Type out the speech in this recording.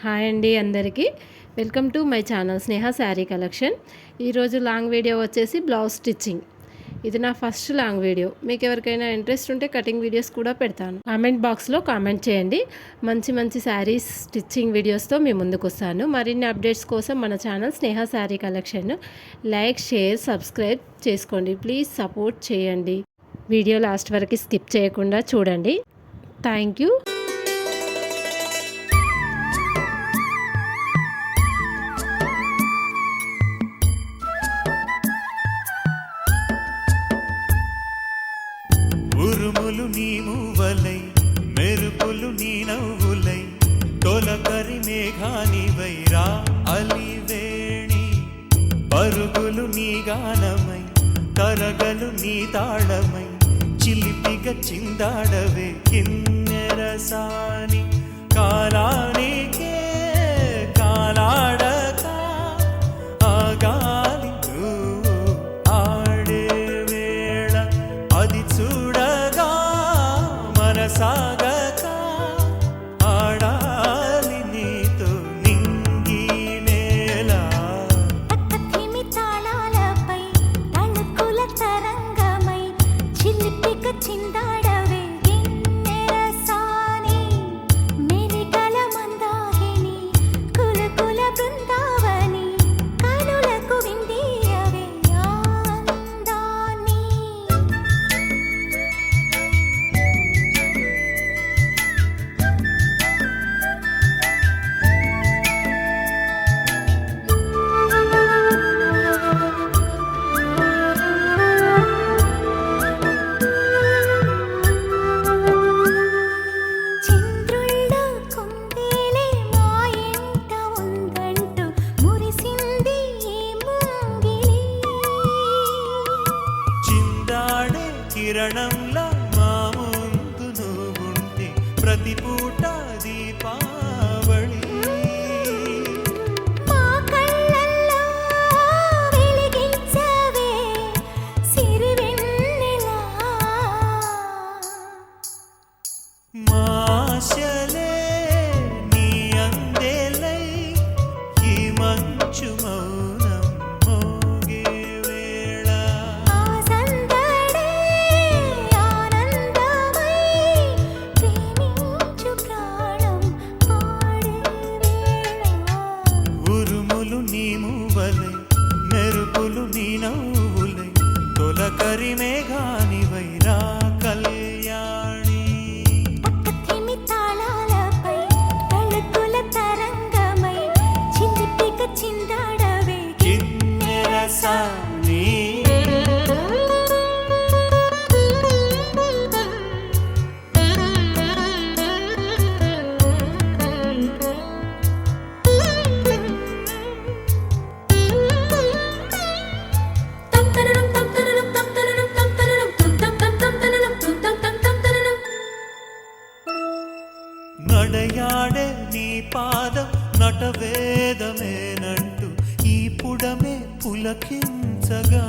Hi అండి అందరికీ welcome to my channel Sneha sari collection. ఈరోజు లాంగ్ వీడియో వచ్చేసి బ్లౌజ్ స్టిచ్చింగ్. ఇది నా ఫస్ట్ లాంగ్ వీడియో. మీకు ఎవరికైనా ఇంట్రెస్ట్ ఉంటే కటింగ్ వీడియోస్ కూడా పెడతాను. కామెంట్ బాక్స్లో కామెంట్ చేయండి. మంచి మంచి శారీస్ స్టిచ్చింగ్ వీడియోస్తో మీ ముందుకు వస్తాను. మరిన్ని అప్డేట్స్ కోసం మన channel Sneha sari collection like, share, subscribe చేసుకోండి. ప్లీజ్ సపోర్ట్ చేయండి. వీడియో లాస్ట్ వరకు స్కిప్ చేయకుండా చూడండి. Thank you. ఉరుములు నీ మూవలై, మెరుపులు నీ నవ్వులై, తొలకరి మేఘానివై రా అలివేణి. పరుగులు నీ గానమై, కరగలు నీ తాళమై, చిలిపిగా చిందాడవే కిన్నెరసాని. కాలానికే కాలాడక ఆగాలి నువ్వు ఆడే వేళ, అది చూడగా మనసాగక ఆడాలి నీతో నింగి నేల. తక్కతిమి తాళాలపై తళుకుల తరంగమై, చిలిపిక చిందాడవే గిన్నెరసాని. మెలికల మందాగిని, కులకుల బృందావని, కనులకు విందియవే ఆనందాన్ని. చంద్రుల్లో కుందేలే మా ఎంట ఉందంటూ మురిసింది ఈ ముంగిలి. చిందాడే కిరణంలా మా ముందు నువ్వుంటే ప్రతి పూట దీపావళి. మా కళ్ళల్లో వెలిగించవే సిరివెన్నెలా. మాశలే నీ అందేలై, ఈ మంచు మౌనం మోగే వేళ. ఆ సందడే ఆనందమై, ప్రేమించు ప్రాణం పాడే వేళ. ఉరుములు నీ మూవలై, మెరుపులు నీ నవ్వులై, తొలకరి మేఘానివై రా కళ్యాణి. తక్కతిమి తాళాలపై తళుకుల తరంగమై, చిలిపిక చిందాడవే కిన్నెరసాని. నడయాడే నీ పాదం నటవేదమేనంటూ ఈ పుడమే పులకించగా,